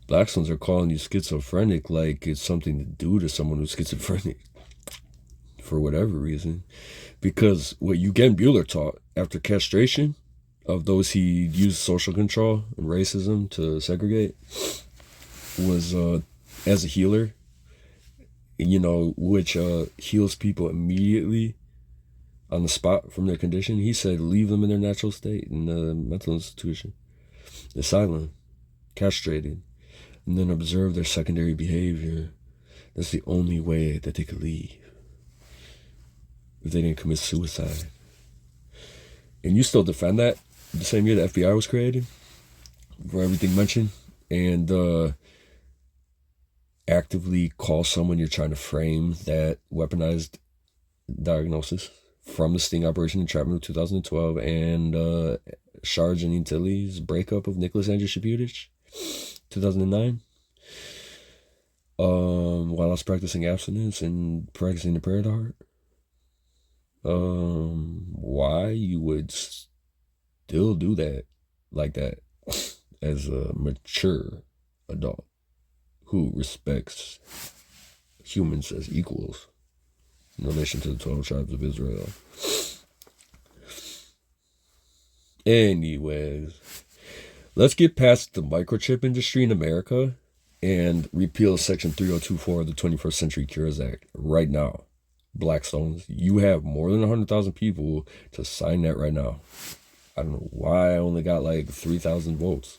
Blackstones are calling you schizophrenic like it's something to do to someone who's schizophrenic for whatever reason. Because what Eugen Bueller taught after castration of those he used social control and racism to segregate was as a healer, which heals people immediately on the spot from their condition. He said leave them in their natural state in the mental institution, asylum, castrated, and then observe their secondary behavior. That's the only way that they could leave if they didn't commit suicide. And you still defend that the same year the FBI was created, for everything mentioned, and actively call someone you're trying to frame that weaponized diagnosis from the sting operation entrapment of 2012 and Sharj and Antilles breakup of Nicholas Andrew Shaputich, 2009. While I was practicing abstinence and practicing the prayer to heart. Why you would still do that like that as a mature adult who respects humans as equals in relation to the 12 tribes of Israel. Anyways, let's get past the microchip industry in America and repeal Section 3024 of the 21st Century Cures Act right now. Blackstones, you have more than 100,000 people to sign that right now. I don't know why I only got like 3,000 votes.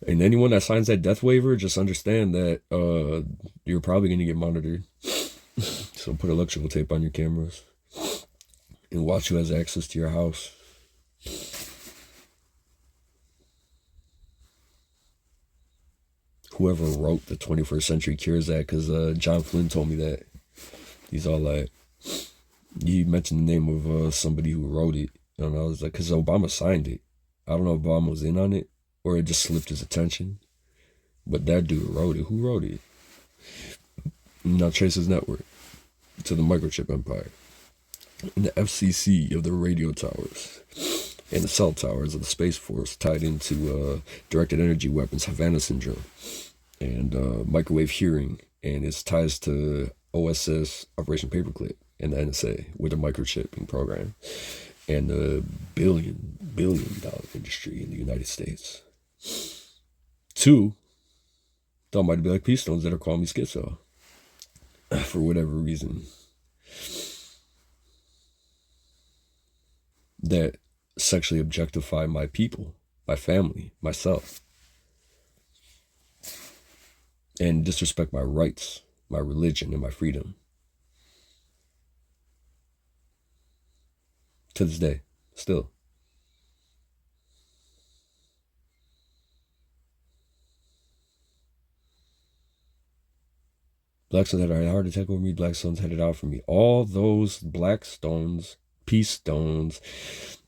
And anyone that signs that death waiver, just understand that you're probably going to get monitored. So put electrical tape on your cameras and watch who has access to your house. Whoever wrote the 21st Century Cures Act, because John Flynn told me that. He's all like, he mentioned the name of somebody who wrote it. And I was like, because Obama signed it. I don't know if Obama was in on it or it just slipped his attention. But that dude wrote it. Who wrote it? Now trace his network to the microchip empire. And the FCC of the radio towers. And the cell towers of the Space Force tied into directed energy weapons, Havana Syndrome. And microwave hearing. And its ties to OSS, Operation Paperclip, and the NSA with the microchipping program. And the billion dollar industry in the United States. 2, that might be like peace stones that are calling me schizo. For whatever reason. That sexually objectify my people, my family, myself. And disrespect my rights, my religion, and my freedom. To this day, still. Blackstones had a heart attack over me. Blackstones had it out for me. All those Blackstones, peace stones,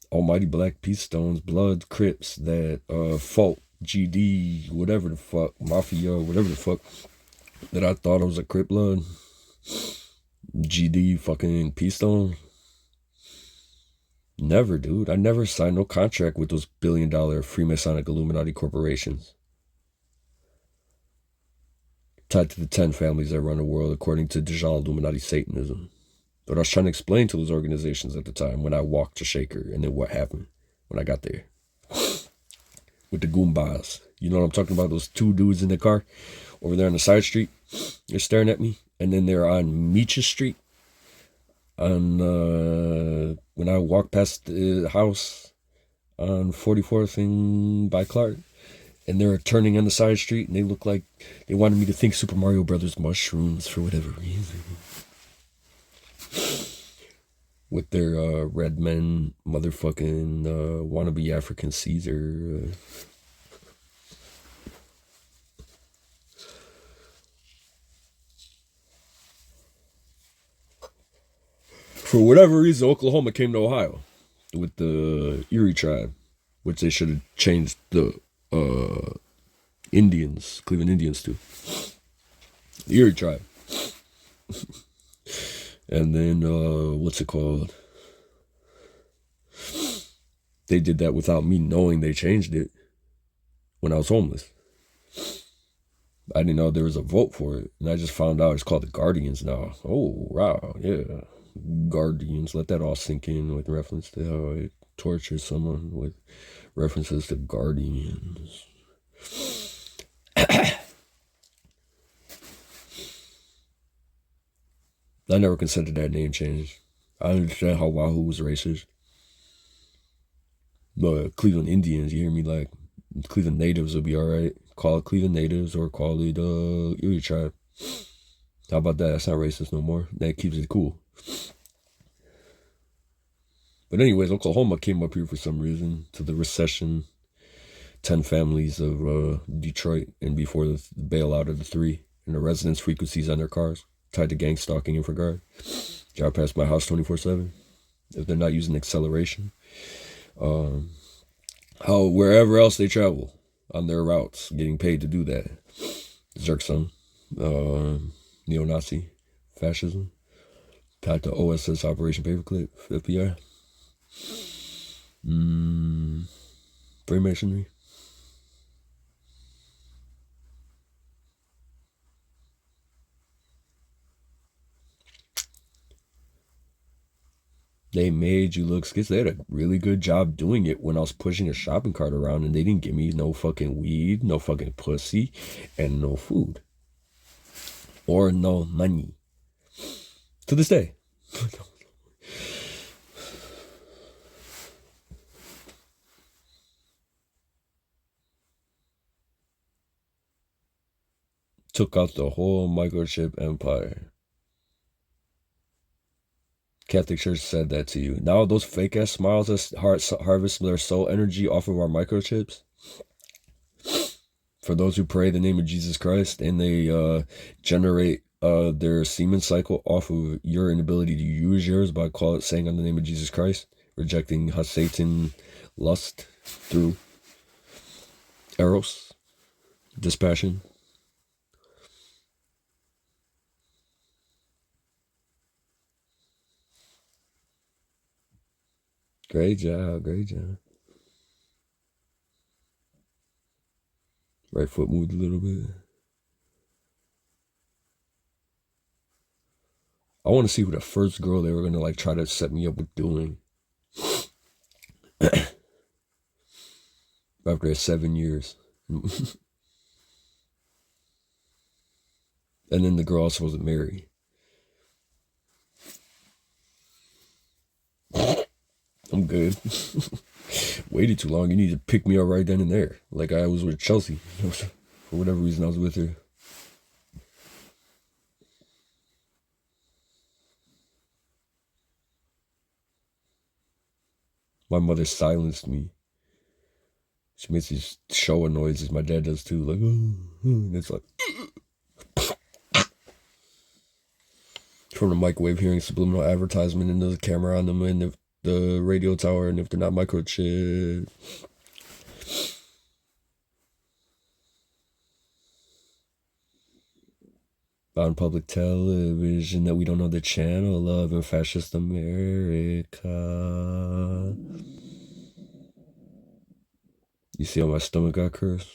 almighty black peace stones, blood, Crips that fought GD, whatever the fuck, Mafia, whatever the fuck, that I thought it was a Crip blood. GD fucking peace stone. Never, dude. I never signed no contract with those billion-dollar Freemasonic Illuminati corporations. Tied to the 10 families that run the world according to Dajjal Illuminati Satanism. But I was trying to explain to those organizations at the time when I walked to Shaker and then what happened when I got there. With the Goombas. You know what I'm talking about? Those 2 dudes in the car over there on the side street. They're staring at me. And then they're on Meaches Street. When I walked past the house on 44th and by Clark, and they were turning on the side street, and they looked like they wanted me to think Super Mario Brothers mushrooms for whatever reason. With their red men motherfucking wannabe African Caesar. For whatever reason, Oklahoma came to Ohio with the Erie tribe, which they should have changed the Indians, Cleveland Indians to. The Erie tribe. And then, what's it called? They did that without me knowing they changed it when I was homeless. I didn't know there was a vote for it, and I just found out it's called the Guardians now. Oh, wow, yeah. Guardians, let that all sink in with reference to how I torture someone with references to Guardians. I never considered that name change. I understand how Wahoo was racist. But Cleveland Indians, you hear me? Like, Cleveland natives would be alright. Call it Cleveland natives or call it Erie tribe. How about that? That's not racist no more. That keeps it cool. But anyways, Oklahoma came up here for some reason to the recession. 10 families of Detroit, and before the bailout of the 3, and the residence frequencies on their cars tied to gang stalking and for guard. Drive past my house 24/7 if they're not using acceleration. How wherever else they travel on their routes, getting paid to do that. Zerksum, neo-Nazi, fascism, tied to OSS Operation Paperclip, FBI, Freemasonry. They made you look sketchy. They had a really good job doing it when I was pushing a shopping cart around, and they didn't give me no fucking weed, no fucking pussy, and no food. Or no money. To this day. Took out the whole microchip empire. Catholic Church said that to you. Now those fake ass smiles that harvest their soul energy off of our microchips. For those who pray the name of Jesus Christ, and they generate their semen cycle off of your inability to use yours by saying on the name of Jesus Christ, rejecting Satan lust through eros, dispassion. Great job, great job. Right foot moved a little bit. I want to see who the first girl they were going to like try to set me up with doing. After 7 years. And then the girl also wasn't married. I'm good. Waited too long. You need to pick me up right then and there. Like I was with Chelsea. For whatever reason, I was with her. My mother silenced me. She makes these shower noises. My dad does too. Like, and it's like... From the microwave, hearing subliminal advertisement and the camera on them and the radio tower, and if they're not microchipped. On public television that we don't know the channel of in fascist America. You see how my stomach got cursed?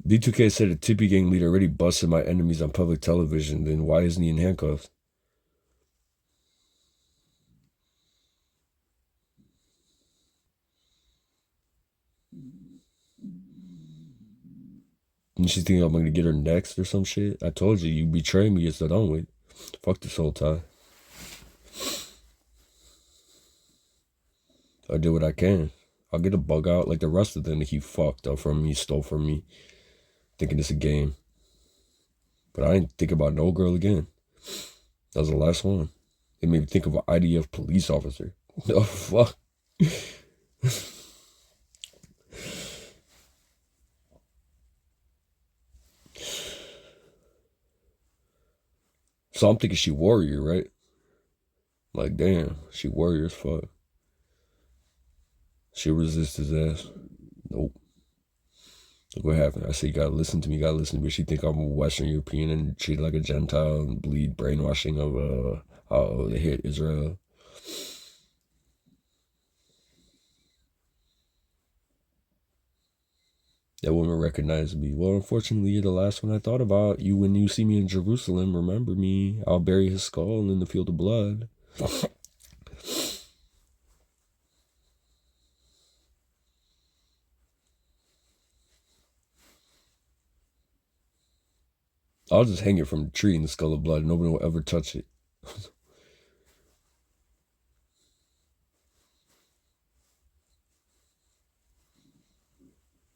D2K said a Tippy gang leader already busted my enemies on public television. Then why isn't he in handcuffs? And she's thinking I'm going to get her next or some shit. I told you, you betray me, it's done with. Fuck this whole tie. I did what I can. I'll get a bug out like the rest of them that he fucked up from me, stole from me, thinking it's a game. But I didn't think about no girl again. That was the last one. It made me think of an IDF police officer. The fuck? So I'm thinking she warrior, right? Like, damn, she warrior as fuck. She'll resist his ass. Nope. Look what happened. I said, you gotta listen to me, you gotta listen to me. She think I'm a Western European and treated like a Gentile and bleed brainwashing of how they hate Israel. That woman recognized me. Well, unfortunately, you're the last one I thought about. You, when you see me in Jerusalem, remember me. I'll bury his skull in the field of blood. I'll just hang it from the tree in the skull of blood. Nobody will ever touch it.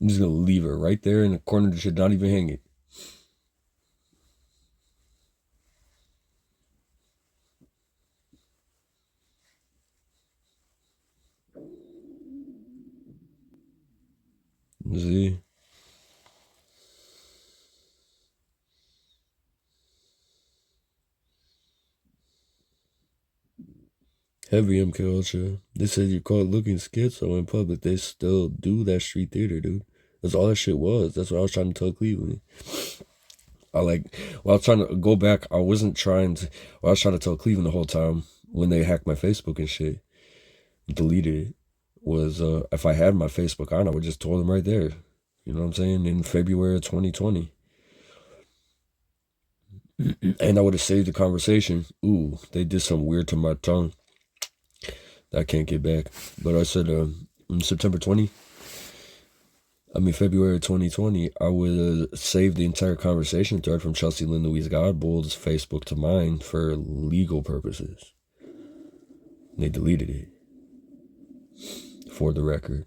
I'm just gonna leave it right there in the corner. Should not even hang it. See? Heavy MK Ultra. They said you're caught looking schizo in public. They still do that street theater, dude. That's all that shit was. That's what I was trying to tell Cleveland. I was trying to go back. I was trying to tell Cleveland the whole time when they hacked my Facebook and shit, deleted it, was if I had my Facebook on, I would just told them right there. You know what I'm saying? In February of 2020. And I would have saved the conversation. Ooh, they did something weird to my tongue that I can't get back. But I said in February 2020, I would save the entire conversation thread from Chelsea Lynn Louise Godbold's Facebook to mine for legal purposes. And they deleted it. For the record.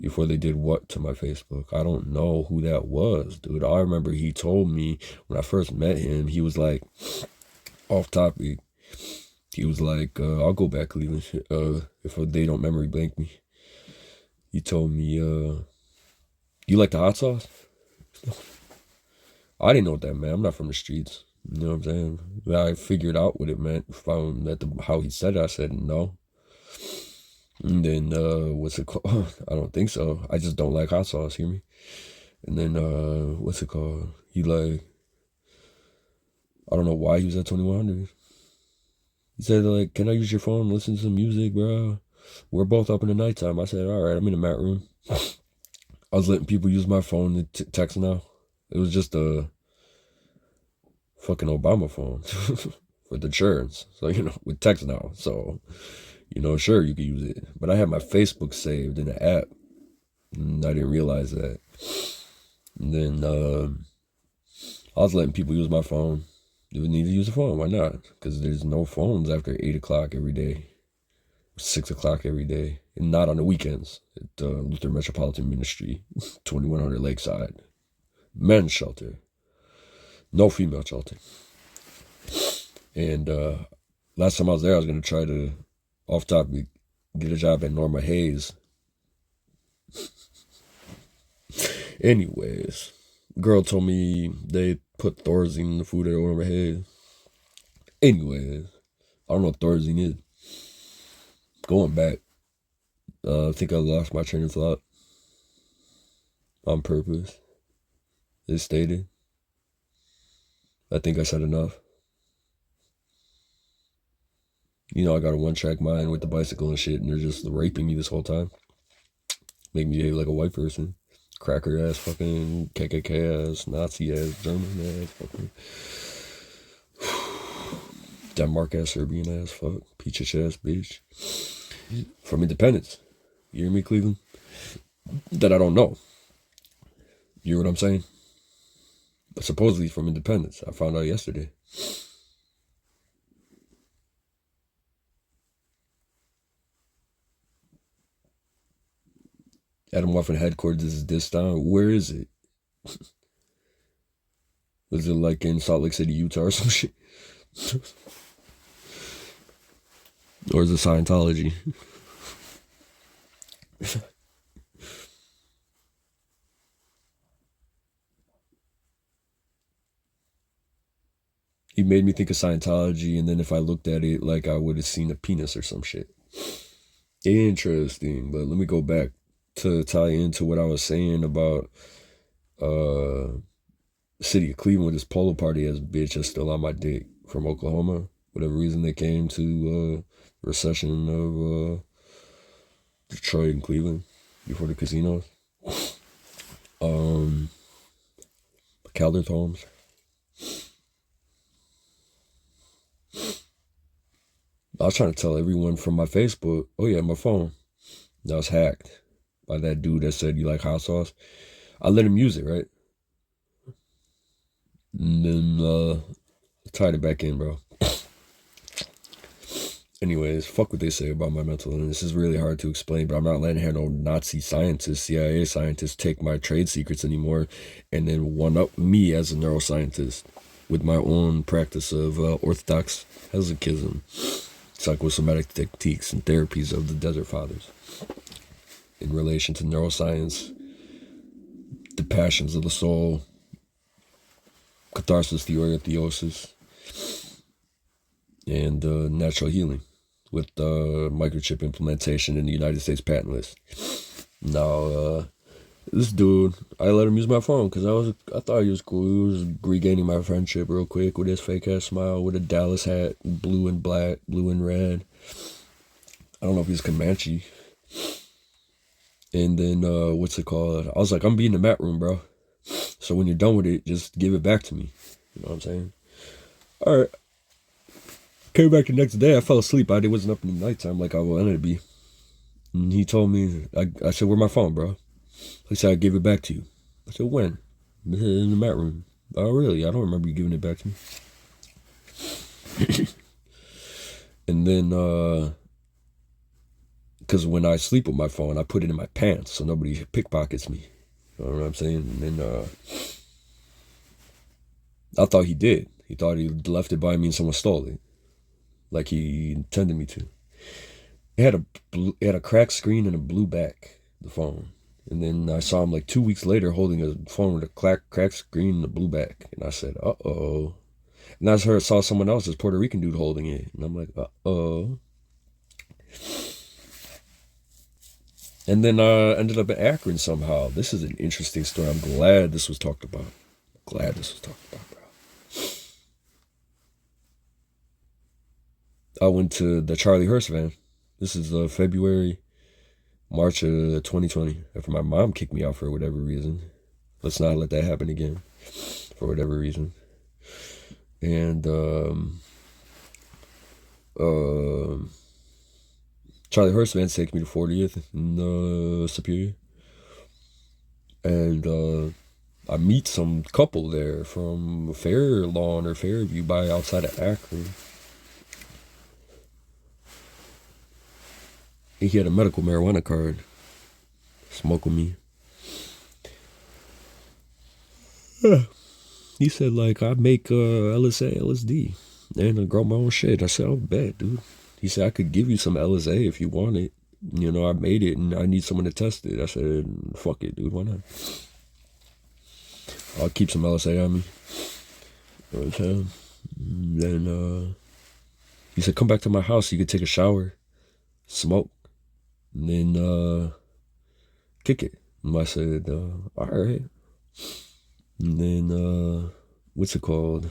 Before they did what to my Facebook? I don't know who that was, dude. I remember he told me when I first met him, he was like, off topic. He was like, I'll go back, Cleveland, if they don't memory blank me. He told me, you like the hot sauce? I didn't know what that meant. I'm not from the streets. You know what I'm saying? I figured out what it meant from how he said it. I said no. And then, what's it called? I don't think so. I just don't like hot sauce, hear me? And then, what's it called? He like, I don't know why he was at 2100. He said, like, can I use your phone, listen to some music, bro? We're both up in the nighttime. I said, all right, I'm in the mat room. I was letting people use my phone to text now. It was just a fucking Obama phone with insurance. So, with text now. So, sure, you could use it. But I had my Facebook saved in the app. And I didn't realize that. And then I was letting people use my phone. They would need to use a phone. Why not? Because there's no phones after 8 o'clock every day. 6 o'clock every day. And not on the weekends. At Luther Metropolitan Ministry, 2100 Lakeside. Men's shelter. No female shelter. And last time I was there, I was going to try to, off topic, get a job at Norma Hayes. Anyways, girl told me they put Thorazine in the food at Norma Hayes. Anyways, I don't know what Thorazine is. Going back, I think I lost my train of thought on purpose. As stated. I think I said enough. I got a one-track mind with the bicycle and shit, and they're just raping me this whole time. Make me behave like a white person. Cracker ass, fucking KKK ass, Nazi ass, German ass, fucking Denmark ass, Serbian ass, fuck, peachish ass bitch. From Independence. You hear me, Cleveland? That I don't know. You hear what I'm saying? But supposedly from Independence. I found out yesterday. Adam Waffen headquarters is this town. Where is it? Was it like in Salt Lake City, Utah or some shit? Or is it Scientology? He made me think of Scientology, and then if I looked at it, like I would have seen a penis or some shit. Interesting. But let me go back to tie into what I was saying about uh city of Cleveland. This polo party ass bitch is still on my dick from Oklahoma. Whatever reason they came to recession of Detroit and Cleveland before the casinos. Um Calder homes. I was trying to tell everyone from my Facebook, oh yeah, my phone. That was hacked by that dude that said you like hot sauce. I let him use it, right? And then tied it back in, bro. Anyways, fuck what they say about my mental illness. This is really hard to explain, but I'm not letting no Nazi scientists, CIA scientists take my trade secrets anymore and then one up me as a neuroscientist with my own practice of orthodox hesychism, psychosomatic techniques, and therapies of the Desert Fathers in relation to neuroscience, the passions of the soul, catharsis, theory of theosis, and natural healing with microchip implementation in the United States patent list. Now, this dude, I let him use my phone because I thought he was cool. He was regaining my friendship real quick with his fake ass smile, with a Dallas hat, blue and black, blue and red. I don't know if he's Comanche. And then what's it called? I was like, I'm being in the mat room, bro. So when you're done with it, just give it back to me. You know what I'm saying? All right. Came back the next day. I fell asleep. I wasn't up in the nighttime like I wanted to be. And he told me, I said, where my phone, bro? He said, I gave it back to you. I said, when? In the mat room. Oh, really? I don't remember you giving it back to me. And then, because when I sleep with my phone, I put it in my pants so nobody pickpockets me. You know what I'm saying? And then, I thought he did. He thought he left it by me and someone stole it. Like he intended me to. It had a cracked screen and a blue back, the phone. And then I saw him like 2 weeks later holding a phone with a cracked screen and a blue back. And I said, uh-oh. And I saw someone else, this Puerto Rican dude holding it. And I'm like, uh-oh. And then I ended up in Akron somehow. This is an interesting story. I'm glad this was talked about. Bro. I went to the Charlie Hearst van. This is March of 2020. After my mom kicked me out for whatever reason. Let's not let that happen again. For whatever reason. And Charlie Hearst van takes me to 40th in Superior. And I meet some couple there from Fairlawn or Fairview by outside of Akron. He had a medical marijuana card. Smoke with me. He said, like, I make LSA, LSD, and I grow my own shit. I said, oh, bet, dude. He said, I could give you some LSA if you want it. You know, I made it, and I need someone to test it. I said, fuck it, dude, why not? I'll keep some LSA on me. You know what I'm saying? Then he said, come back to my house so you could take a shower, smoke, and then kick it. And I said, all right. And then, what's it called?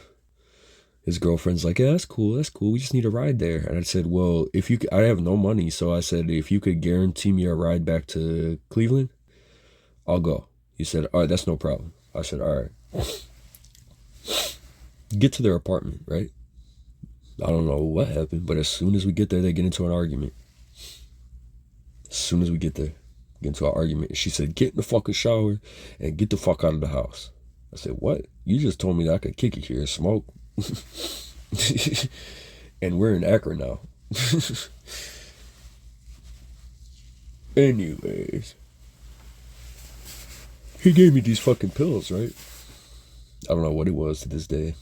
His girlfriend's like, yeah, that's cool. We just need a ride there. And I said, well, I have no money. So I said, if you could guarantee me a ride back to Cleveland, I'll go. He said, all right, that's no problem. I said, all right. Get to their apartment, right? I don't know what happened, but as soon as we get there, they get into an argument. As soon as we get there, get into an argument. She said, get in the fucking shower and get the fuck out of the house. I said, what? You just told me that I could kick it here and smoke. And we're in Akron now. Anyways. He gave me these fucking pills, right? I don't know what it was to this day.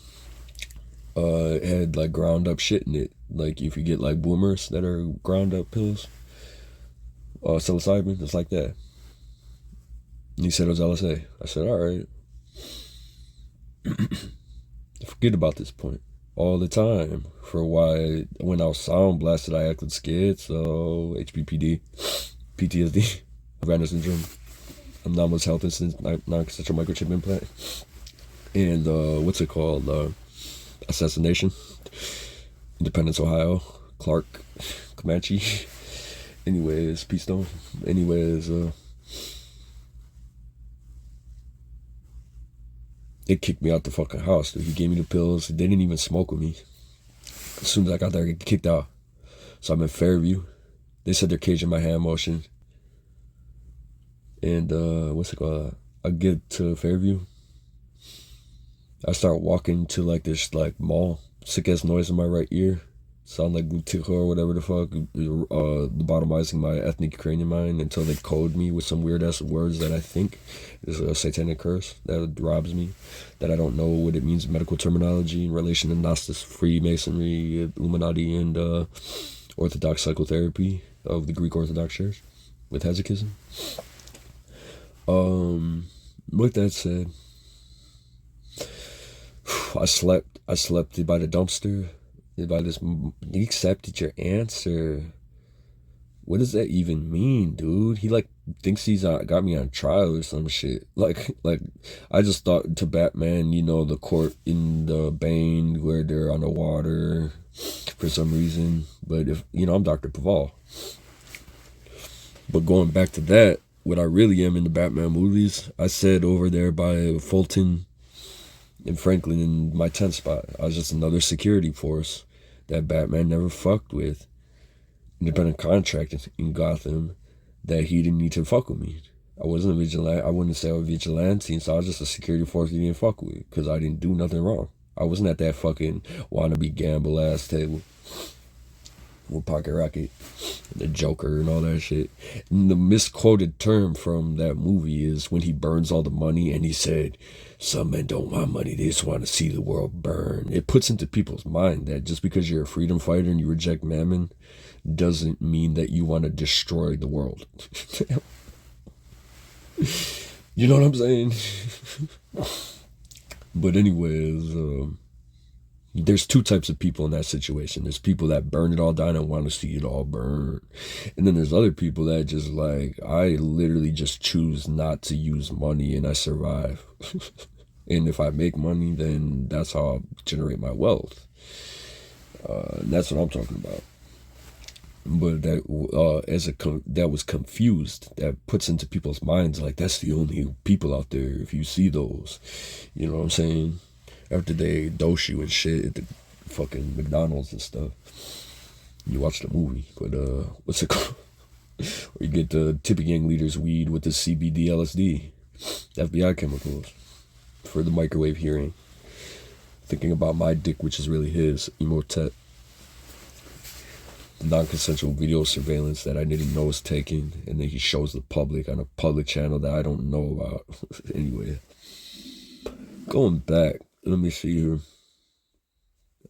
It had like ground up shit in it. Like if you get like boomers that are ground up pills. Psilocybin, it's like that. And he said it was LSA. I said, all right. Forget about this point. all the time. For why when I was sound blasted, I acted scared. So HPPD, PTSD, Havana syndrome, anomalous health incident, non-consensual microchip implant, and what's it called? Assassination, Independence, Ohio, Clark, Comanche. Anyways, Peace Stone. Anyways, they kicked me out the fucking house, dude. He gave me the pills. They didn't even smoke with me. As soon as I got there, I get kicked out. So I'm in Fairview. They said they're caging my hand motion. And what's it called? I get to Fairview. I start walking to like this like mall. Sick ass noise in my right ear. Sound like Lutico or whatever the fuck. Lobotomizing my ethnic Ukrainian mind until they code me with some weird ass words that I think is a satanic curse that robs me. That I don't know what it means in medical terminology in relation to Gnostics, Freemasonry, Illuminati, and Orthodox psychotherapy of the Greek Orthodox Church with Hesychism. With that said, I slept by the dumpster. By this, he accepted your answer. What does that even mean, dude? He like thinks he's got me on trial or some shit. Like I just thought to Batman, you know, the court in the Bane where they're on the water for some reason. But if you know, I'm Dr. Paval. But going back to that, what I really am in the Batman movies, I said over there by Fulton and Franklin in my 10th spot, I was just another security force that Batman never fucked with. Independent contractor in Gotham that he didn't need to fuck with me. I wasn't a vigilante. I wouldn't say I was a vigilante, so I was just a security force he didn't fuck with because I didn't do nothing wrong. I wasn't at that fucking wannabe gamble ass table with Pocket Rocket, the Joker, and all that shit. And the misquoted term from that movie is when he burns all the money and he said, "Some men don't want money, they just want to see the world burn." It puts into people's mind that just because you're a freedom fighter and you reject mammon doesn't mean that you want to destroy the world. You know what I'm saying? But anyways, there's two types of people in that situation. There's people that burn it all down and want to see it all burn. And then there's other people that just like, I literally just choose not to use money and I survive. And if I make money, then that's how I generate my wealth. And that's what I'm talking about. But that that was confused. That puts into people's minds like that's the only people out there. If you see those, you know what I'm saying? After they dose you and shit at the fucking McDonald's and stuff, you watch the movie. But what's it called? Or you get the Tippy Gang leader's weed with the CBD LSD, FBI chemicals for the microwave hearing. Thinking about my dick, which is really his, Emotet. The non-consensual video surveillance that I didn't know was taken, and then he shows the public on a public channel that I don't know about. Anyway, going back, let me see here.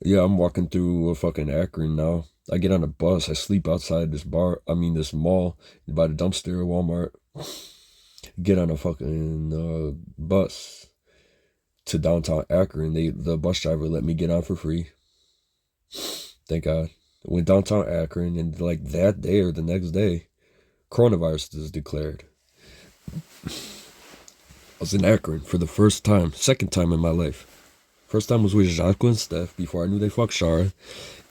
Yeah, I'm walking through a fucking Akron now. I get on a bus. I sleep outside this mall by the dumpster at Walmart. Get on a fucking bus to downtown Akron. The bus driver let me get on for free. Thank God. I went downtown Akron, and like that day or the next day, coronavirus is declared. I was in Akron for the first time, second time in my life. First time was with Jacques and Steph before I knew they fucked Shara,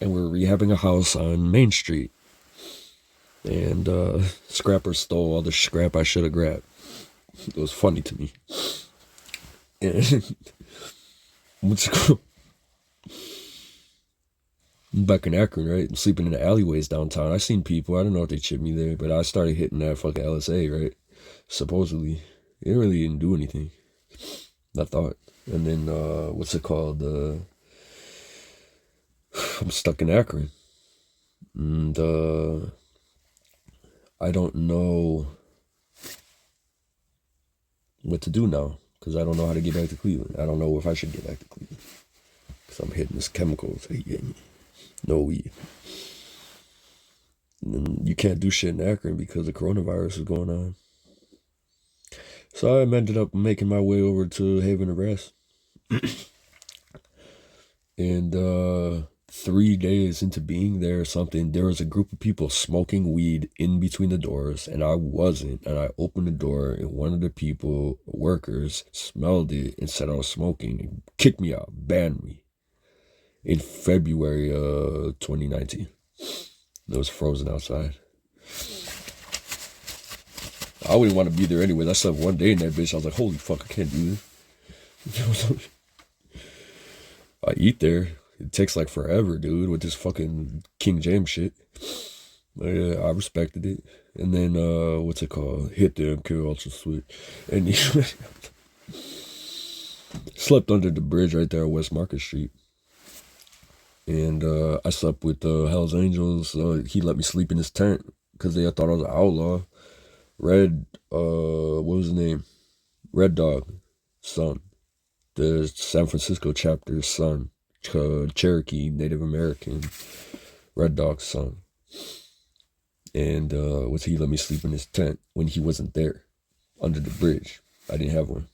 and we were rehabbing a house on Main Street. And scrappers stole all the scrap I should have grabbed. It was funny to me. And what's it called? I'm back in Akron, right? I'm sleeping in the alleyways downtown. I seen people. I don't know if they chipped me there, but I started hitting that fucking LSA, right? Supposedly. It really didn't do anything. I thought. And then, what's it called? I'm stuck in Akron. And, I don't know what to do now. Because I don't know how to get back to Cleveland. I don't know if I should get back to Cleveland. Because I'm hitting this chemicals. No weed. And you can't do shit in Akron because the coronavirus is going on. So I ended up making my way over to Haven of Rest. And 3 days into being there or something, there was a group of people smoking weed in between the doors, and I wasn't. And I opened the door, and one of the people, workers, smelled it and said I was smoking and kicked me out, banned me in February 2019. It was frozen outside. I wouldn't want to be there anyway. I slept one day in that bitch. I was like, holy fuck, I can't do this. I eat there. It takes like forever, dude, with this fucking King James shit. But yeah, I respected it. And then, what's it called? Hit the MK Ultra Sweet. And he slept under the bridge right there on West Market Street. And I slept with Hell's Angels. He let me sleep in his tent because they thought I was an outlaw. Red, what was his name? Red Dog, son. The San Francisco chapter's son. Cherokee, Native American. Red Dog's son. And he let me sleep in his tent when he wasn't there. Under the bridge. I didn't have one.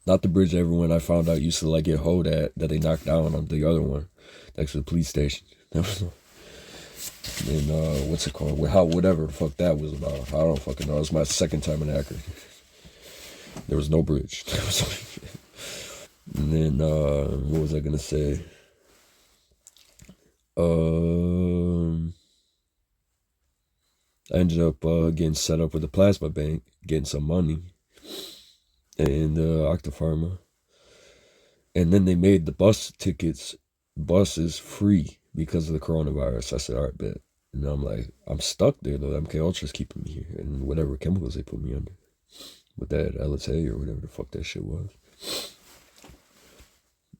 Not the bridge everyone I found out used to like get hoed at that they knocked down on the other one. Next to the police station. And what's it called? Whatever the fuck that was about. I don't fucking know. It was my second time in Akron. There was no bridge. And then what was I gonna say? I ended up getting set up with a plasma bank, getting some money, and Octapharma. And then they made the buses free because of the coronavirus. I said, all right, bet. And I'm like, I'm stuck there though. MK Ultra's keeping me here, and whatever chemicals they put me under, with that LSA or whatever the fuck that shit was.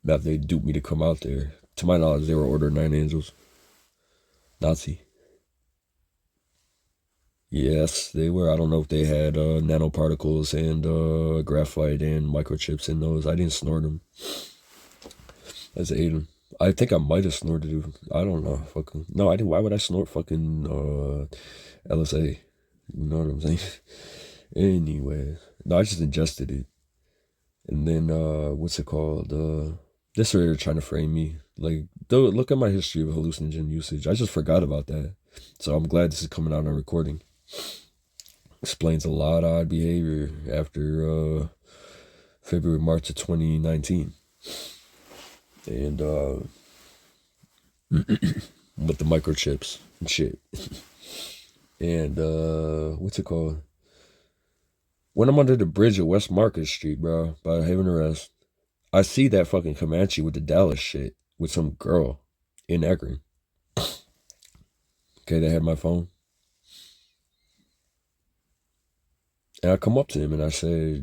Now they duped me to come out there. To my knowledge, they were ordered 9 Angels. Nazi. Yes, they were. I don't know if they had nanoparticles and graphite and microchips in those. I didn't snort them. I just ate them. I think I might have snorted it. I don't know. Fucking no, I didn't. Why would I snort fucking LSA? You know what I'm saying? Anyways, no, I just ingested it. And then what's it called? This way they're trying to frame me. Like, look at my history of hallucinogen usage. I just forgot about that. So I'm glad this is coming out on recording. Explains a lot of odd behavior after February, March of 2019. And with the microchips and shit. And what's it called? When I'm under the bridge at West Market Street, bro, by Haven Arrest, I see that fucking Comanche with the Dallas shit with some girl in Akron. Okay, they had my phone. And I come up to him and I say,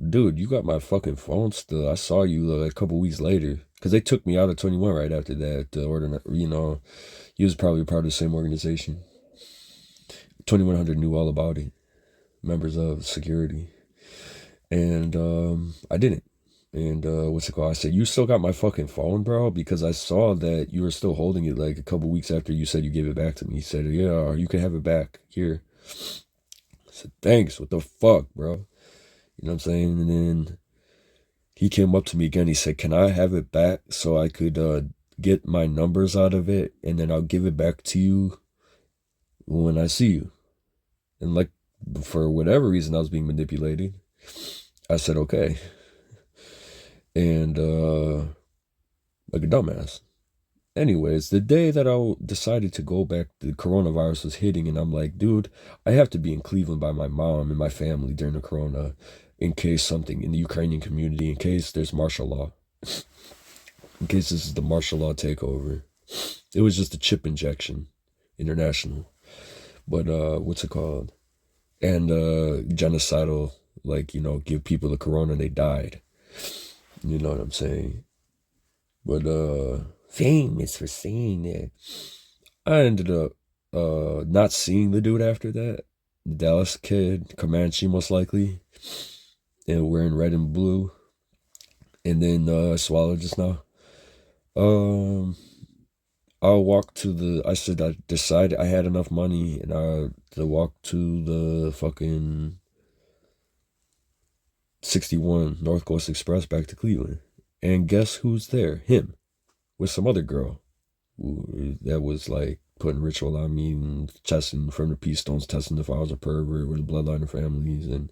dude, you got my fucking phone still. I saw you like a couple weeks later. Because they took me out of 21 right after that. You know, he was probably part of the same organization. 2100 knew all about it. Members of security. And I didn't. And what's it called? I said, you still got my fucking phone, bro? Because I saw that you were still holding it like a couple weeks after you said you gave it back to me. He said, yeah, you can have it back. Here. I said, thanks. What the fuck, bro? You know what I'm saying? And then he came up to me again. He said, can I have it back so I could get my numbers out of it? And then I'll give it back to you when I see you. And like, for whatever reason, I was being manipulated. I said, okay. And like a dumbass. Anyways, the day that I decided to go back, the coronavirus was hitting, and I'm like, dude, I have to be in Cleveland by my mom and my family during the corona, in case something in the Ukrainian community, in case there's martial law, in case this is the martial law takeover. It was just a chip injection, international. But what's it called? And genocidal, like, you know, give people the corona and they died. You know what I'm saying? But famous for saying that. I ended up not seeing the dude after that. The Dallas kid, Comanche most likely. And wearing red and blue. And then I swallowed just now. I'll walk to I said I decided I had enough money and to walk to the fucking 61 North Coast Express back to Cleveland. And guess who's there? Him. with some other girl that was like putting ritual on me and testing from the peace stones, testing if I was a pervert with a bloodline of families, and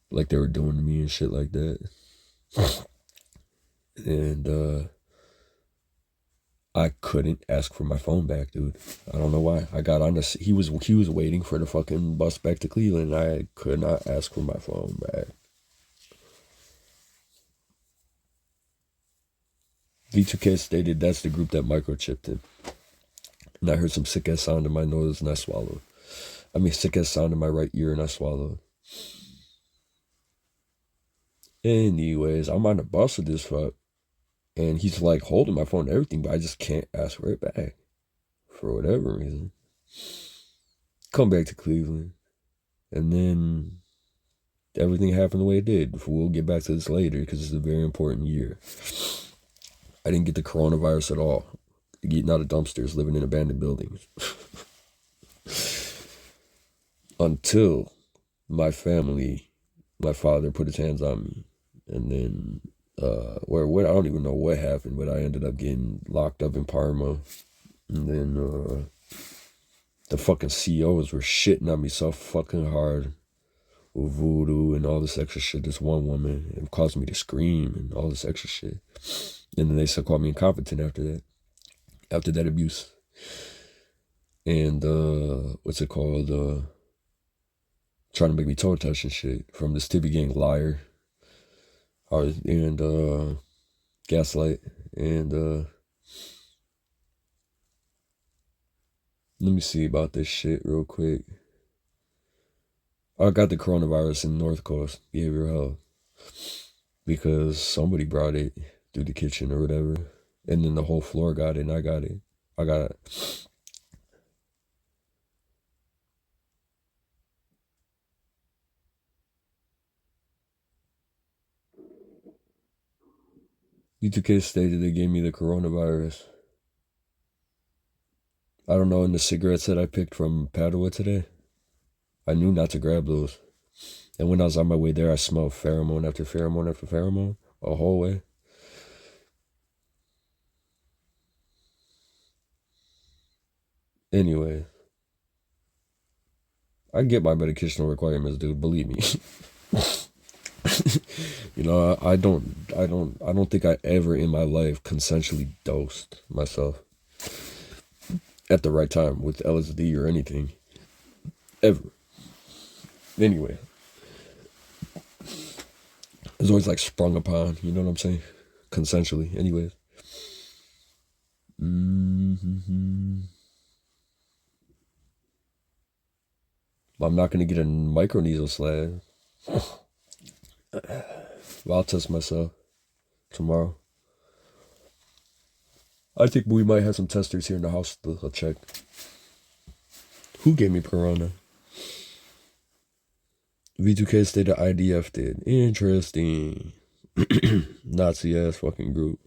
like they were doing to me and shit like that. And I couldn't ask for my phone back, dude. I don't know why. I got on this. He was waiting for the fucking bus back to Cleveland. I could not ask for my phone back. V2K stated that's the group that microchipped him. And I heard some sick ass sound in my nose and I swallowed. I mean, sick ass sound in my right ear and I swallowed. Anyways, I'm on the bus with this fuck. And he's like holding my phone and everything, but I just can't ask for it back. For whatever reason. Come back to Cleveland. And then everything happened the way it did. We'll get back to this later because it's a very important year. I didn't get the coronavirus at all. Getting out of dumpsters, living in abandoned buildings. Until my family, my father put his hands on me. And then, what I don't even know what happened, but I ended up getting locked up in Parma. And then, the fucking CEOs were shitting on me so fucking hard with voodoo and all this extra shit. This one woman, it caused me to scream and all this extra shit. And then they still called me incompetent after that abuse. And, what's it called? Trying to make me toe touch and shit from this Tibby gang liar. And, gaslight. And, let me see about this shit real quick. I got the coronavirus in North Coast Behavioral Health because somebody brought it through the kitchen or whatever. And then the whole floor got it and I got it. I got it. V2K stated they gave me the coronavirus. I don't know, in the cigarettes that I picked from Padua today, I knew not to grab those. And when I was on my way there, I smelled pheromone after pheromone after pheromone a whole way. Anyway, I get my medicational requirements, dude. Believe me. You know, I don't think I ever in my life consensually dosed myself at the right time with LSD or anything. Ever. Anyway. It's always like sprung upon, you know what I'm saying? Consensually. Anyways. I'm not going to get a microneedle slab. Well, I'll test myself tomorrow. I think we might have some testers here in the house. I'll check. Who gave me corona? V2K stated IDF did. Interesting. Nazi ass fucking group.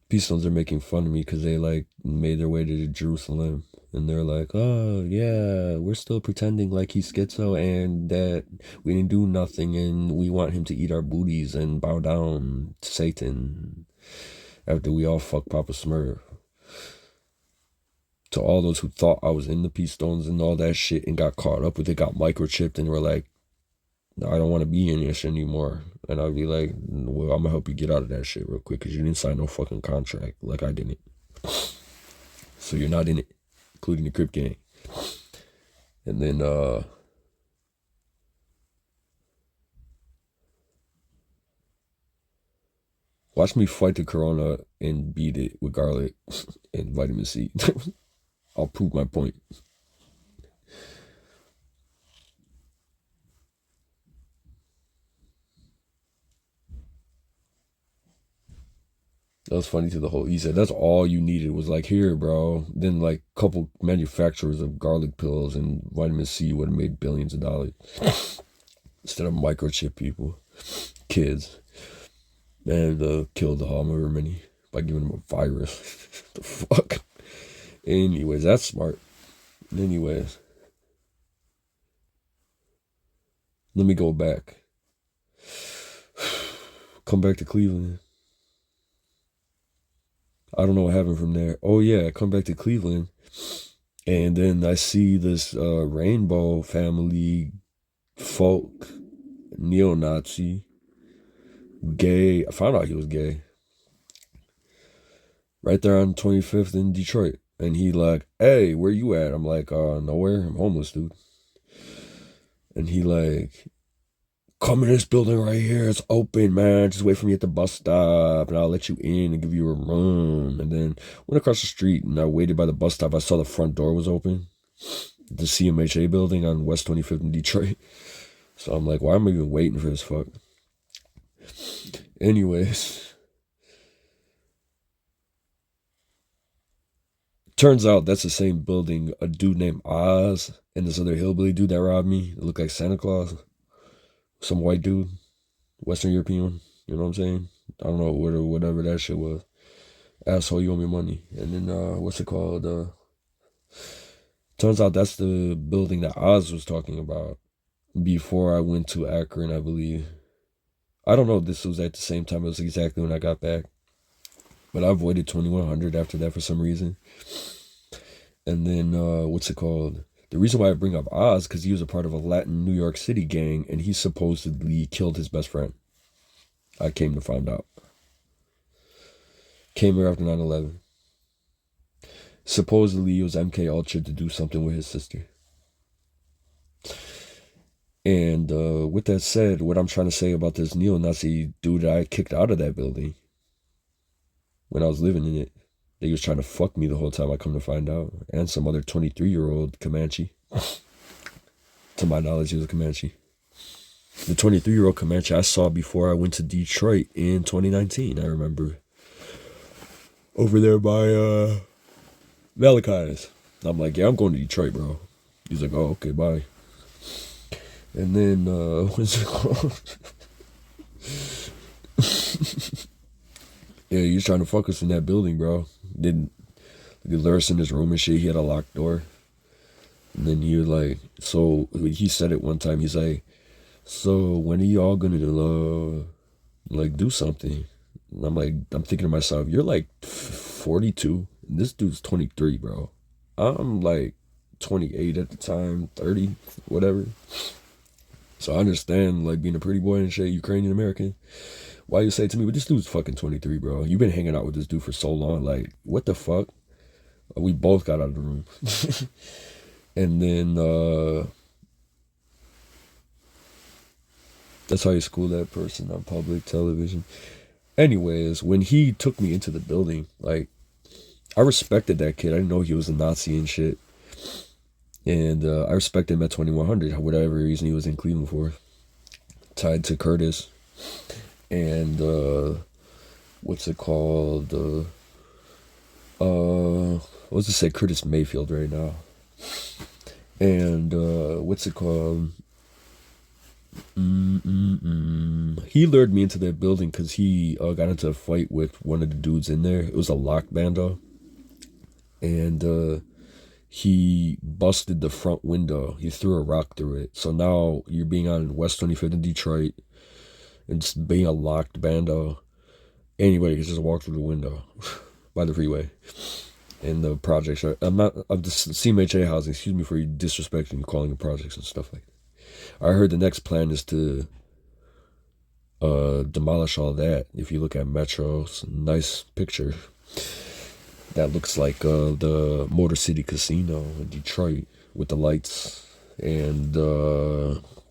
Peace Stones are making fun of me because they like made their way to Jerusalem. And they're like, oh, yeah, we're still pretending like he's schizo and that we didn't do nothing and we want him to eat our booties and bow down to Satan after we all fuck Papa Smurf. To all those who thought I was in the Peace Stones and all that shit and got caught up with it, got microchipped and were like, no, I don't want to be in this anymore. And I'd be like, well, I'm going to help you get out of that shit real quick because you didn't sign no fucking contract like I didn't. So you're not in it, including the Crip gang. And then, watch me fight the corona and beat it with garlic and vitamin C. I'll prove my point. That was funny to the whole. He said that's all you needed was like, here, bro. Then like a couple manufacturers of garlic pills and vitamin C would have made billions of dollars instead of microchip people, kids, and killed the however many by giving them a virus. The fuck. Anyways, that's smart. Anyways, let me go back. come back to Cleveland. I don't know what happened from there. Oh yeah, I come back to Cleveland, and then I see this rainbow family, folk, neo-Nazi, gay. I found out he was gay right there on 25th in Detroit. And he like, hey, where you at? I'm like, nowhere. I'm homeless, dude. And he like, come in this building right here. It's open, man. Just wait for me at the bus stop and I'll let you in and give you a room. And then went across the street and I waited by the bus stop. I saw the front door was open. The CMHA building on West 25th in Detroit. So I'm like, why am I even waiting for this fuck? Anyways. Turns out that's the same building a dude named Oz and this other hillbilly dude that robbed me. It looked like Santa Claus. Some white dude. Western European. You know what I'm saying? I don't know, whatever that shit was. Asshole, you owe me money. And then, what's it called? Turns out that's the building that Oz was talking about before I went to Akron, I believe. I don't know if this was at the same time. It was exactly when I got back. But I avoided 2100 after that for some reason. And then, what's it called? The reason why I bring up Oz, because he was a part of a Latin New York City gang, and he supposedly killed his best friend. I came to find out. Came here after 9/11. Supposedly, it was MK Ultra to do something with his sister. And with that said, what I'm trying to say about this neo-Nazi dude that I kicked out of that building when I was living in it, that he was trying to fuck me the whole time, I come to find out. And some other 23-year-old Comanche. To my knowledge, he was a Comanche. The 23-year-old Comanche I saw before I went to Detroit in 2019, I remember. Over there by Malachi's. I'm like, yeah, I'm going to Detroit, bro. He's like, oh, okay, bye. And then, what's it called? Yeah, he was trying to fuck us in that building, bro. Didn't lure us in his room and shit. He had a locked door. And then he was like, so he said it one time. He's like, so when are y'all gonna like do something? And I'm like, I'm thinking to myself, you're like 42. And this dude's 23, bro. I'm like 28 at the time, 30, whatever. So I understand, like, being a pretty boy and shit, Ukrainian American. Why you say to me, but this dude's fucking 23, bro. You've been hanging out with this dude for so long. Like, what the fuck? We both got out of the room. And then, that's how you school that person on public television. Anyways, when he took me into the building, like, I respected that kid. I didn't know he was a Nazi and shit. And I respected him at 2100, whatever reason he was in Cleveland for. Tied to Curtis. And, what's it called? Let's just say Curtis Mayfield right now. And, what's it called? He lured me into that building because he got into a fight with one of the dudes in there. It was a locked bando. And, he busted the front window. He threw a rock through it. So now you're being on West 25th in Detroit and just being a locked bando. Anybody can just walk through the window by the freeway. And the projects are, I'm just CMHA housing, excuse me for you disrespecting and calling them projects and stuff like that. I heard the next plan is to demolish all that. If you look at Metro, it's a nice picture. That looks like the Motor City Casino in Detroit with the lights and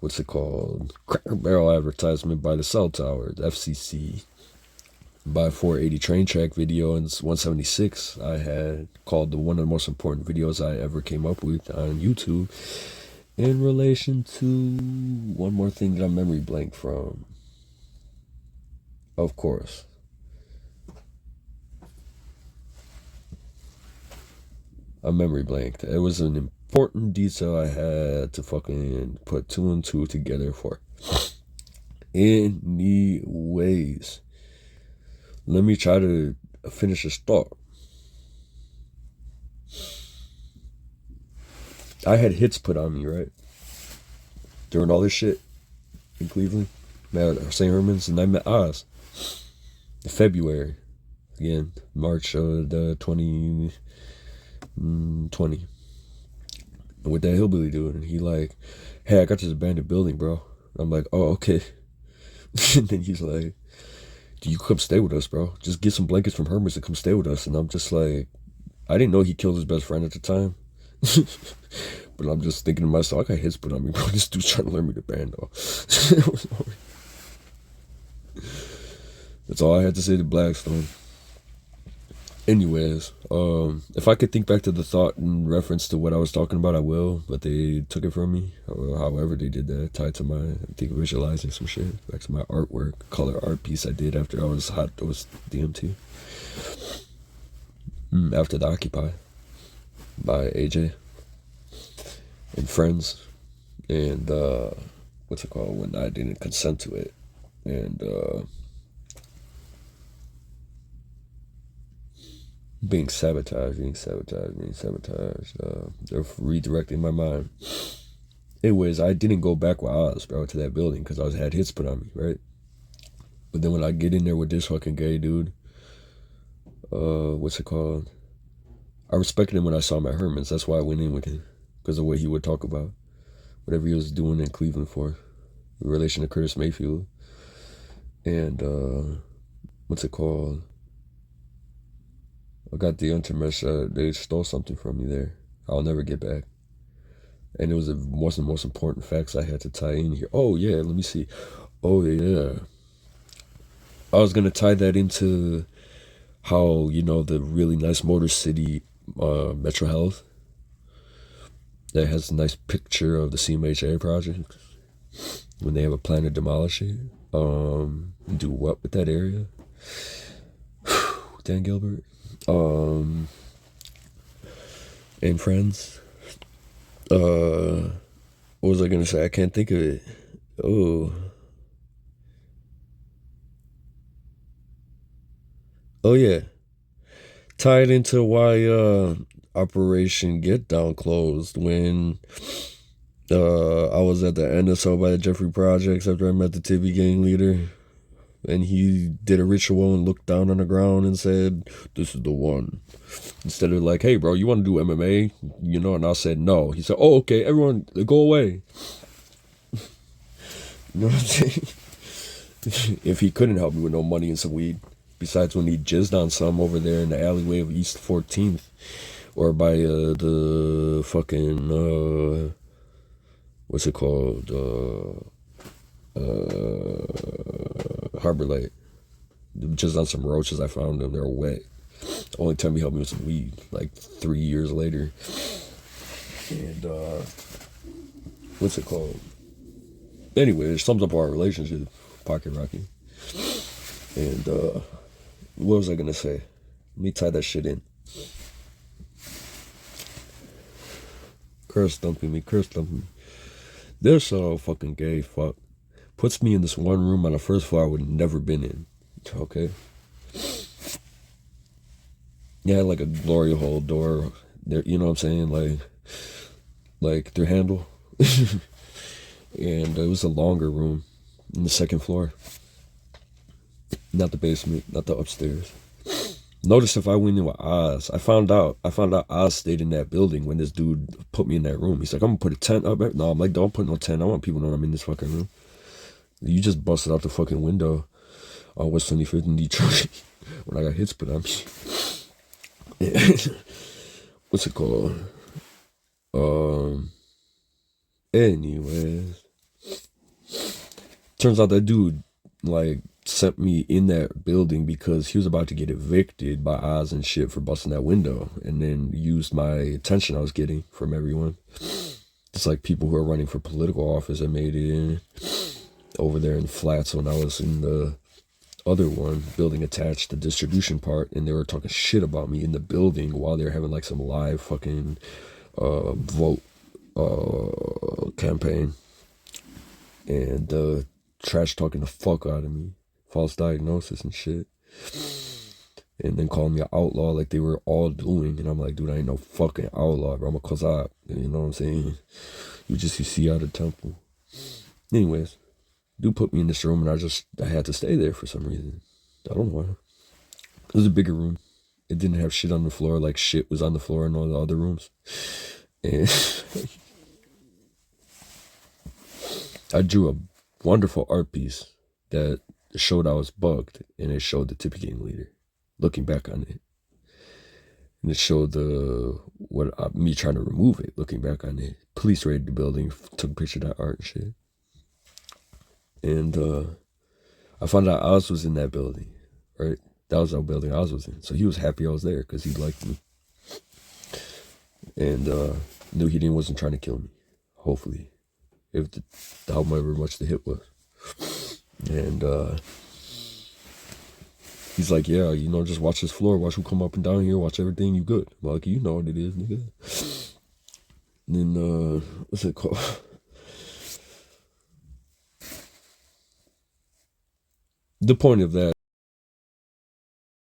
what's it called? Cracker Barrel advertisement by the cell tower, the FCC. By 480 train track video and 176 I had called one of the most important videos I ever came up with on YouTube in relation to one more thing that I'm memory blank from. Of course. A memory blanked. It was an important detail I had to fucking put two and two together for. Anyways, let me try to finish this thought. I had hits put on me, right? During all this shit in Cleveland. Met at St. Herman's and I met Oz. February. Again, March the 2020. With that hillbilly dude, and he like, hey, I got this abandoned building, bro. I'm like, oh, okay. And then he's like, do you come stay with us, bro? Just get some blankets from Hermes and come stay with us. And I'm just like, I didn't know he killed his best friend at the time. But I'm just thinking to myself, I got hits put on me, bro. This dude's trying to learn me to band, though. That's all I had to say to Blackstone. Anyways, if I could think back to the thought in reference to what I was talking about, I will, but they took it from me. However they did that, tied to my, I think, visualizing some shit, back to my artwork, color art piece I did after I was DMT. After the Occupy by AJ and friends, and what's it called, when I didn't consent to it, and being sabotaged. They're redirecting my mind. Anyways, I didn't go back with Oz, bro, to that building because I had hits put on me, right? But then when I get in there with this fucking gay dude, what's it called? I respected him when I saw him at Herman's. That's why I went in with him, because of what he would talk about, whatever he was doing in Cleveland for, in relation to Curtis Mayfield. And what's it called? I got the intermesh. They stole something from me there. I'll never get back. And it was one of the most important facts I had to tie in here. Oh, yeah, let me see. Oh, yeah. I was going to tie that into how, you know, the really nice Motor City Metro Health that has a nice picture of the CMHA project when they have a plan to demolish it. Do what with that area? Dan Gilbert. And friends. What was I gonna say? I can't think of it. Oh yeah. Tied into why Operation Get Down closed when I was at the NSO by the Jeffrey Projects after I met the Tibby gang leader. And he did a ritual and looked down on the ground and said, "This is the one." Instead of like, "Hey, bro, you want to do MMA?" You know, and I said, "No." He said, "Oh, okay, everyone, go away." You know what I'm saying? If he couldn't help me with no money and some weed, besides when he jizzed on some over there in the alleyway of East 14th, or by the fucking, what's it called? Harbor Lake. Just on some roaches, I found them. They're wet. The only time he helped me with some weed, like 3 years later. And what's it called? Anyway, it sums up our relationship, Pocket Rocky. And what was I gonna say? Let me tie that shit in. Curse dumping me. This fucking gay fuck puts me in this one room on the first floor I would have never been in. Okay? Yeah, like a glory hole door. There, you know what I'm saying? Like their handle. And it was a longer room in the second floor. Not the basement, not the upstairs. Notice if I went in with Oz, I found out Oz stayed in that building when this dude put me in that room. He's like, "I'm gonna put a tent up." No, I'm like, "Don't put no tent. I want people to know I'm in this fucking room." You just busted out the fucking window on West 25th in Detroit when I got hits put on me. What's it called? Anyways, turns out that dude like sent me in that building because he was about to get evicted by Oz and shit for busting that window, and then used my attention I was getting from everyone. It's like people who are running for political office that made it in over there in Flats when I was in the other one, building attached, the distribution part, and they were talking shit about me in the building while they were having like some live fucking vote campaign, and trash talking the fuck out of me, false diagnosis and shit, and then calling me an outlaw like they were all doing. And I'm like, dude, I ain't no fucking outlaw, bro. I'm a kozak. You know what I'm saying? You see out of temple. Anyways, Dude put me in this room, and I had to stay there for some reason. I don't know why. It was a bigger room. It didn't have shit on the floor, like shit was on the floor in all the other rooms. And I drew a wonderful art piece that showed I was bugged, and it showed the Tippy Gang leader looking back on it. And it showed me trying to remove it, looking back on it. Police raided the building, took a picture of that art and shit. And I found out Oz was in that building, right? That was our building Oz was in. So he was happy I was there because he liked me. And knew he wasn't trying to kill me, hopefully. However much the hit was. And he's like, yeah, just watch this floor, watch who come up and down here, watch everything, you good. I'm like, you know what it is, nigga. And then, what's it called? The point of that